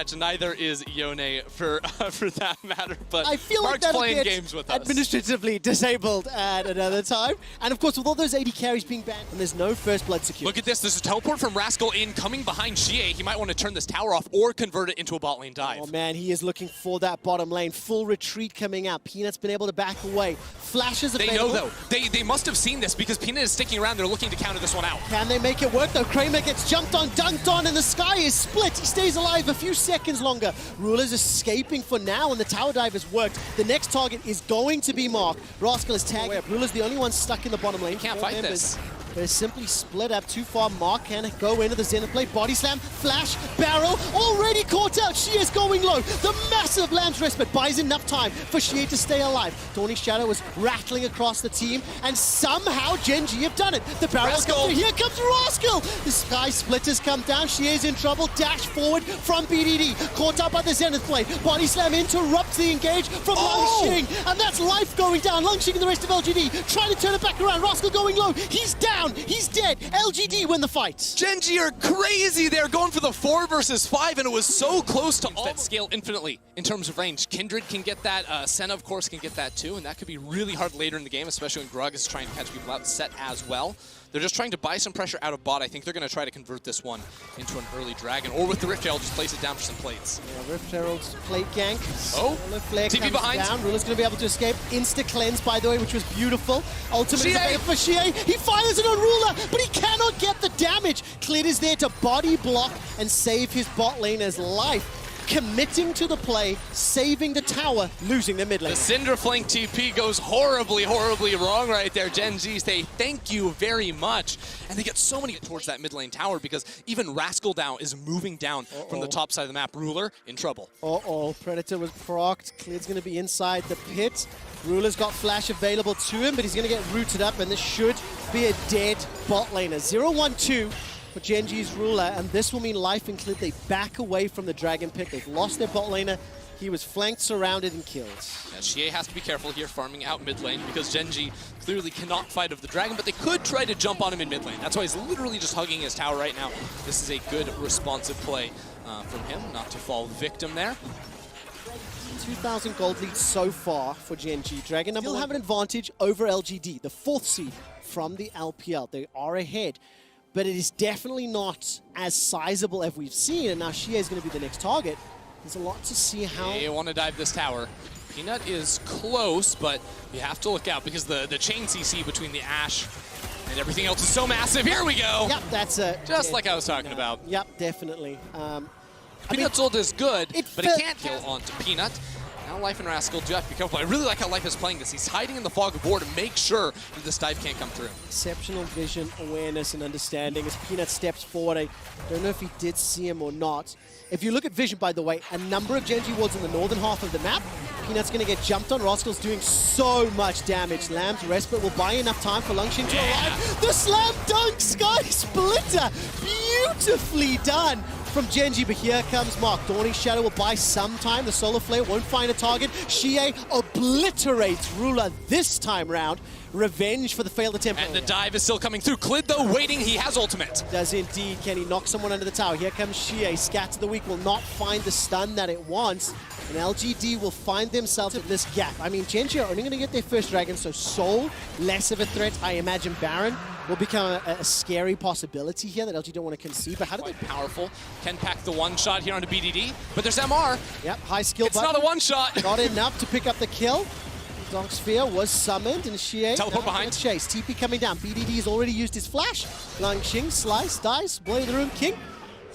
match. Neither is Yone for that matter. But I feel Mark's like playing get games with us. administratively disabled at another time. And of course, with all those AD carries being banned, and there's no first blood secure. Look at this. There's a teleport from Rascal in, coming behind Xie. He might want to turn this tower off or convert it into a bot lane dive. Oh man, he is looking for that bottom lane. Full retreat coming out. Peanut's been able to back away. Flashes available. They know though. They must have seen this because Peanut is sticking around. They're looking to counter this one out. Can they make it work though? Kramer gets jumped on, dunked on, and the sky is split. He stays alive a few seconds longer. Ruler's escaping for now, and the tower dive has worked. The next target is going to be Mark. Rascal is tagged up. Ruler's the only one stuck in the bottom lane. Can't fight this. They're simply split up too far. Mark can go into the Zenith play. Body slam, flash, barrel, already caught out. Xie is going low. The massive Lamb's Respite buys enough time for Xie to stay alive. Dawning Shadow is rattling across the team, and somehow Gen G have done it. The barrel's come through. Here comes Rascal. The Sky Splitters come down. Xie is in trouble. Dash forward from BDD. Caught up by the Zenith blade. Body slam interrupts the engage from Lungxing, and that's life going down. Lungxing and the rest of LGD trying to turn it back around. Rascal going low. He's down. He's dead. LGD win the fight. Gen G are crazy. They're going for the 4 versus 5, and it was so close to all that scale infinitely in terms of range. Kindred can get that. Senna, of course, can get that too, and that could be really hard later in the game, especially when Grug is trying to catch people out. Set as well. They're just trying to buy some pressure out of bot. I think they're going to try to convert this one into an early dragon, or with the Rift Herald, just place it down for some plates. Yeah, Rift Herald's plate gank. Oh, flare TP behind. Down. Ruler's going to be able to escape. Insta cleanse, by the way, which was beautiful. Ultimate is available for Xie. He fires it on Ruler, but he cannot get the damage. Klid is there to body block and save his bot laner's life. Committing to the play, saving the tower, losing the mid lane. The Syndra flank TP goes horribly, horribly wrong right there. Gen G say thank you very much. And they get so many towards that mid lane tower because even Rascal down is moving down from the top side of the map. Ruler in trouble. Predator was procced. Klid's going to be inside the pit. Ruler's got flash available to him, but he's going to get rooted up, and this should be a dead bot laner. 0-1-2. For Gen G's Ruler, and this will mean life and Klid. They back away from the Dragon Pit. They've lost their bot laner. He was flanked, surrounded, and killed. Yeah, Xie has to be careful here farming out mid lane because Gen G clearly cannot fight of the Dragon, but they could try to jump on him in mid lane. That's why he's literally just hugging his tower right now. This is a good responsive play from him, not to fall victim there. 2,000 gold lead so far for Gen G. Dragon still have an advantage over LGD, the 4th seed from the LPL. They are ahead. But it is definitely not as sizable as we've seen, and now Xie is going to be the next target. There's a lot to see how... They want to dive this tower. Peanut is close, but you have to look out because the chain CC between the Ashe and everything else is so massive. Here we go! Yep, that's a... Just like I was talking about. Yep, definitely. Peanut's ult is good, but it can't kill onto Peanut. Now Life and Rascal do have to be careful. I really like how Life is playing this. He's hiding in the fog of war to make sure that this dive can't come through. Exceptional vision, awareness, and understanding as Peanut steps forward. I don't know if he did see him or not. If you look at vision, by the way, a number of Gen G wards in the northern half of the map. Peanut's going to get jumped on. Rascal's doing so much damage. Lamb's Respite will buy enough time for Lungxing to arrive. The slam dunk Sky Splitter! Beautifully done from Gen G, but here comes Mark. Dawning Shadow will buy some time. The Solar Flare won't find a target. Xie obliterates Ruler this time round. Revenge for the failed attempt. And the dive is still coming through. Klid, though, waiting. He has ultimate. Does indeed. Can he knock someone under the tower? Here comes Xie. Scat to the weak will not find the stun that it wants. And LGD will find themselves in this gap. I mean, Gen G are only going to get their first dragon, so Soul, less of a threat. I imagine Baron will become a scary possibility here that LG don't want to concede. But how do they... Powerful. Can pack the one shot here onto BDD, but there's MR. Yep, high skill It's not a one shot. Not enough to pick up the kill. Dark Sphere was summoned, and Xie... Teleport behind. Chase. TP coming down. BDD has already used his flash. Lungxing, slice, dice, Blade of the Room King,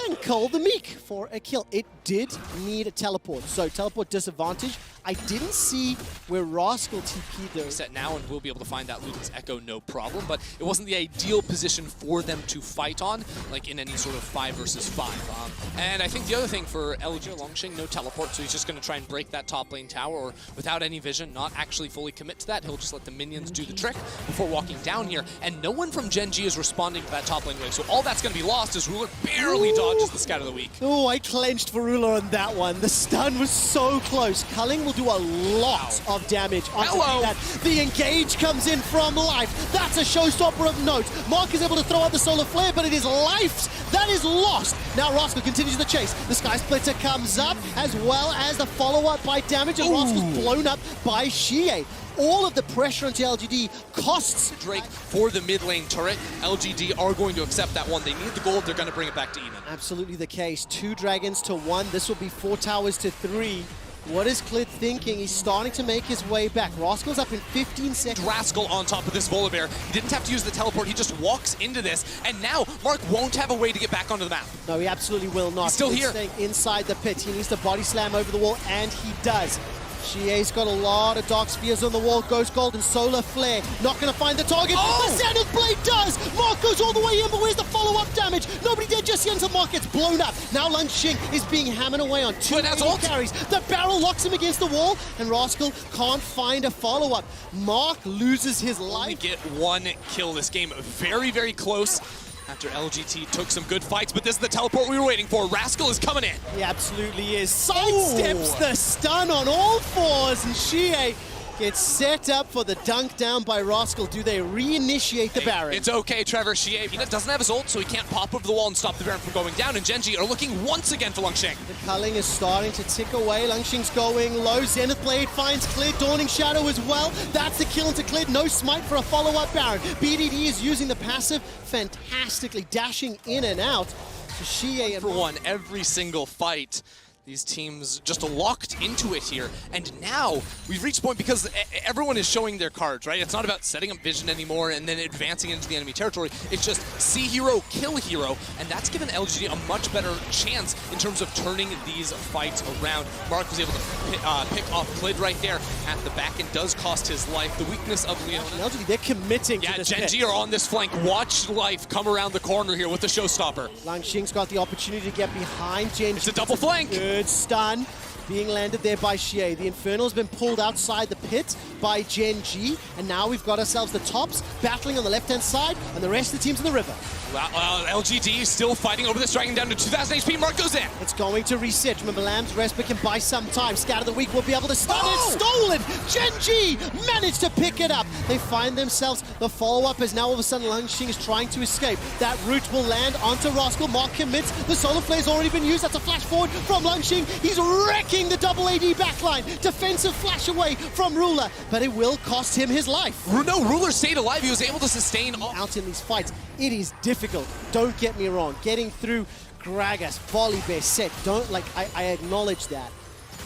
and Cole the Meek for a kill. It did need a teleport, so teleport disadvantage. I didn't see where Rascal TP'd though. Set now, and we'll be able to find that Luden's Echo no problem, but it wasn't the ideal position for them to fight on, like in any sort of 5 versus 5. And I think the other thing for LG, Lungxing, no teleport, so he's just going to try and break that top lane tower, or without any vision, not actually fully commit to that. He'll just let the minions do the trick before walking down here, and no one from Gen G is responding to that top lane wave, so all that's going to be lost as Ruler barely dodges the Scout of the Week. Oh, I clenched for Ruler on that one. The stun was so close. Culling will do a lot of damage. Hello. That. The engage comes in from Life. That's a showstopper of note. Mark is able to throw out the solar flare, but it is Life's that is lost. Now Rascal continues the chase. The Sky Splitter comes up, as well as the follow-up by damage, and Rascal's blown up by Shie. All of the pressure onto LGD costs Drake for the mid lane turret. LGD are going to accept that one. They need the gold. They're going to bring it back to even. Absolutely the case. 2 dragons to 1. This will be 4 towers to 3. What is Clid thinking? He's starting to make his way back. Rascal's up in 15 seconds. Rascal on top of this Volibear. He didn't have to use the teleport. He just walks into this. And now Mark won't have a way to get back onto the map. No, he absolutely will not. He's still here. Staying inside the pit. He needs to body slam over the wall, and he does. Shie's got a lot of Dark Spheres on the wall. Ghost Gold and Solar Flare. Not going to find the target. Oh! The Zenith Blade does! Mark goes all the way in, but where's the follow-up damage? Nobody did just yet until Mark gets blown up. Now Lung Xing is being hammered away on 2 carries. The barrel locks him against the wall, and Rascal can't find a follow-up. Mark loses his life. Only get 1 kill this game. Very, very close. After LGT took some good fights, but this is the teleport we were waiting for. Rascal is coming in. He absolutely is. Sidesteps the stun on all 4s, and Shie gets set up for the dunk down by Rascal. Do they reinitiate the Baron? It's okay, Trevor. Shie doesn't have his ult, so he can't pop over the wall and stop the Baron from going down, and Genji are looking once again for Lung Xing. The culling is starting to tick away. Lung Xing's going low. Zenith Blade finds Clid. Dawning Shadow as well. That's the kill into Clid. No smite for a follow-up Baron. BDD is using the passive fantastically, dashing in and out. So Shie and for one, every single fight, these teams just locked into it here. And now we've reached a point because everyone is showing their cards, right? It's not about setting up vision anymore and then advancing into the enemy territory. It's just see hero, kill hero. And that's given LGD a much better chance in terms of turning these fights around. Mark was able to pick off Clid right there at the back and does cost his life. The weakness of Leona. LGD, they're committing to this Genji pit. are on this flank. Watch Life come around the corner here with the showstopper. Lung Xing's got the opportunity to get behind Genji. It's a double flank. Good stun being landed there by Shie. The Infernal's been pulled outside the pit by Genji, and now we've got ourselves the tops battling on the left-hand side, and the rest of the team's in the river. LGD still fighting over this dragon down to 2,000 HP. Mark goes in. It's going to reset. Remember, Lamb's Respite can buy some time. Scatter the Weak will be able to stun it. Stolen! Genji managed to pick it up. They find themselves the follow-up as now all of a sudden Lung Xing is trying to escape. That root will land onto Rascal. Mark commits. The Solar Flare's already been used. That's a flash forward from Lung Xing. He's wrecking the double AD backline. Defensive flash away from Ruler, but it will cost him his life. No, Ruler stayed alive. He was able to sustain out in these fights. It is difficult. Don't get me wrong. Getting through Gragas, Volibear, set. I acknowledge that.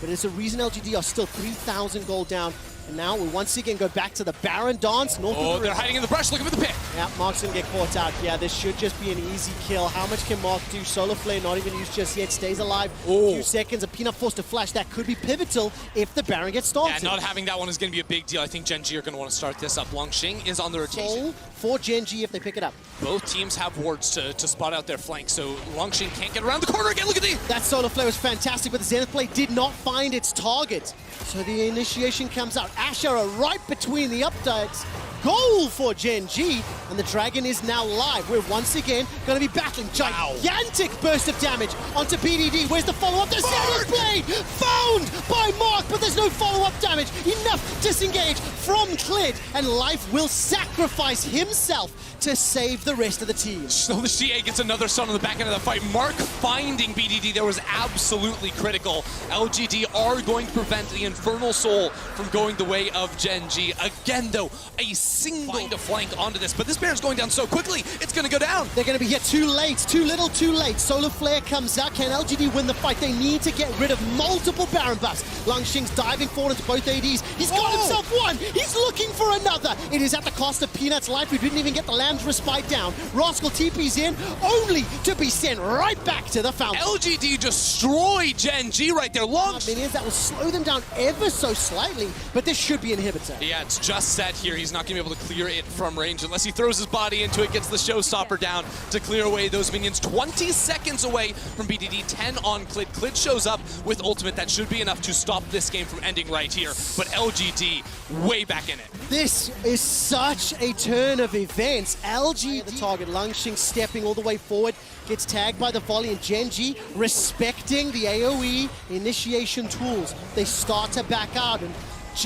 But it's a reason LGD are still 3,000 gold down. And now we once again go back to the Baron dance. North of the river. They're hiding in the brush, looking for the pick. Yeah, Mark's gonna get caught out. Yeah, this should just be an easy kill. How much can Mark do? Solar Flare not even used just yet. Stays alive. A few seconds. A peanut forced to flash. That could be pivotal if the Baron gets started. Yeah, not having that one is gonna be a big deal. I think Genji are gonna want to start this up. Lung Xing is on the rotation. For Genji if they pick it up. Both teams have wards to spot out their flank, so Lung Xing can't get around the corner again. Look at that Solar Flare was fantastic, but the Zenith Blade did not find its target. So the initiation comes out. Asher are right between the updates. Goal for Genji, and the dragon is now live. We're once again going to be battling. Gigantic burst of damage onto BDD. Where's the follow-up? The Zenith Blade found by Mark, but there's no follow-up damage. Enough disengage from Clid, and Life will sacrifice himself to save the rest of the team. So the Shie gets another stun on the back end of the fight. Mark finding BDD there was absolutely critical. LGD are going to prevent the Infernal Soul from going the way of Genji. Again, though, a single find a flank onto this, but this Baron's going down so quickly, it's going to go down. They're going to be here too late, too little, too late. Solar Flare comes out. Can LGD win the fight? They need to get rid of multiple Baron buffs. Lung Xing's diving forward into both ADs. He's got himself one. He's looking for another. It is at the cost of Peanut's life. We didn't even get the Lamb's Respite down. Rascal TP's in, only to be sent right back to the fountain. LGD destroy Genji right there. Long minions that will slow them down ever so slightly, but this should be inhibitor. Yeah, it's just set here. He's not going to be able to clear it from range unless he throws his body into it, gets the showstopper down to clear away those minions. 20 seconds away from BDD, 10 on Clid. Clid shows up with ultimate. That should be enough to stop this game from ending right here. But LGD, way way back in it. This is such a turn of events. LGD, the target, Lungshing stepping all the way forward, gets tagged by the volley, and Genji respecting the AoE initiation tools. They start to back out, and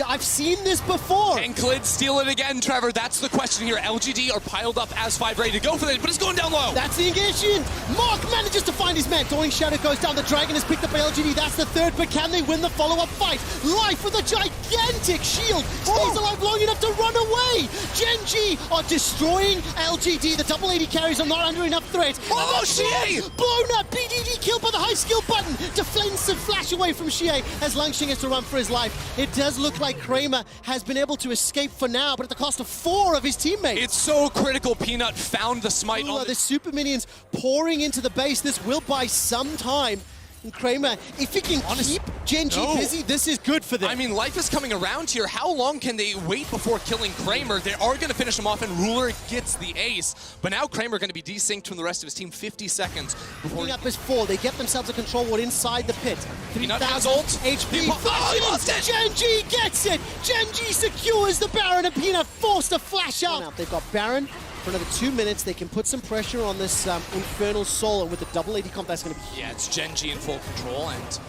I've seen this before. And Klid steal it again, Trevor. That's the question here. LGD are piled up as 5 ready to go for it, but it's going down low. That's the engagement. Mark manages to find his man. Dawning Shadow goes down. The Dragon is picked up by LGD. That's the third, but can they win the follow-up fight? Life with a gigantic shield. Stays alive long enough to run away. Genji are destroying LGD. The double 80 carries are not under enough threat. Oh, Xie! Blown up. BDD killed by the high skill button. Defensive flash away from Xie as Lungshing has to run for his life. It does look like Kramer has been able to escape for now, but at the cost of 4 of his teammates. It's so critical. Peanut found the smite on the super minions pouring into the base. This will buy some time. And Kramer, if he can keep Genji busy, this is good for them. I mean, life is coming around here. How long can they wait before killing Kramer? They are going to finish him off, and Ruler gets the ace. But now Kramer going to be desynced from the rest of his team 50 seconds before... Up is 4. They get themselves a control ward inside the pit. 3,000 ult. HP. He lost it! Genji gets it! Genji secures the Baron, and Peanut forced to flash out. They've got Baron. For another 2 minutes, they can put some pressure on this Infernal Soul, and with the double 80 comp, that's going to be... Yeah, it's Genji in full control, and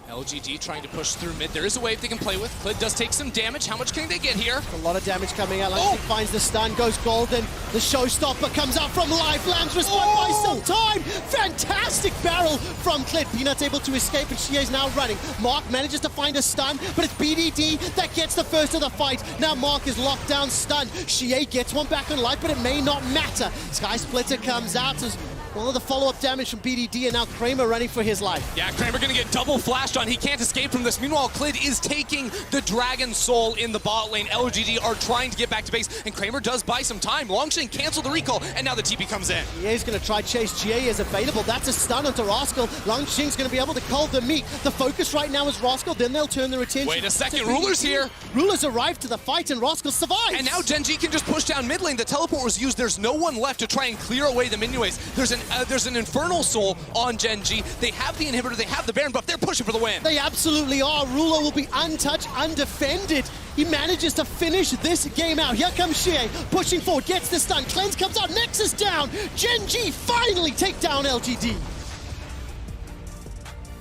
LGD trying to push through mid. There is a wave they can play with. Klid does take some damage. How much can they get here? A lot of damage coming out. Lungshing finds the stun, goes golden. The showstopper comes out from life. Lambs respond by some time. Fantastic barrel from Klid. Peanut's able to escape, and Xie is now running. Mark manages to find a stun, but it's BDD that gets the first of the fight. Now Mark is locked down, stunned. Xie gets one back on life, but it may not matter. Sky Splitter comes out as all of the follow-up damage from BDD, and now Kramer running for his life. Yeah, Kramer gonna get double flashed on. He can't escape from this. Meanwhile, Klid is taking the Dragon Soul in the bot lane. LGD are trying to get back to base, and Kramer does buy some time. Longsheng canceled the recall, and now the TP comes in. He's gonna try chase. GA is available. That's a stun onto Rascal. Longsheng's gonna be able to cull the meat. The focus right now is Rascal, then they'll turn their attention. Wait a second, Ruler's here. Ruler's arrived to the fight, and Rascal survives. And now Genji can just push down mid lane. The teleport was used. There's no one left to try and clear away the minion waves. There's an Infernal Soul on Genji. They have the inhibitor, they have the Baron buff. They're pushing for the win. They absolutely are. Ruler will be untouched, undefended. He manages to finish this game out. Here comes Xie, pushing forward, gets the stun. Cleanse comes out, Nexus down. Genji finally take down LGD.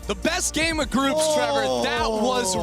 The best game of groups, Trevor. That was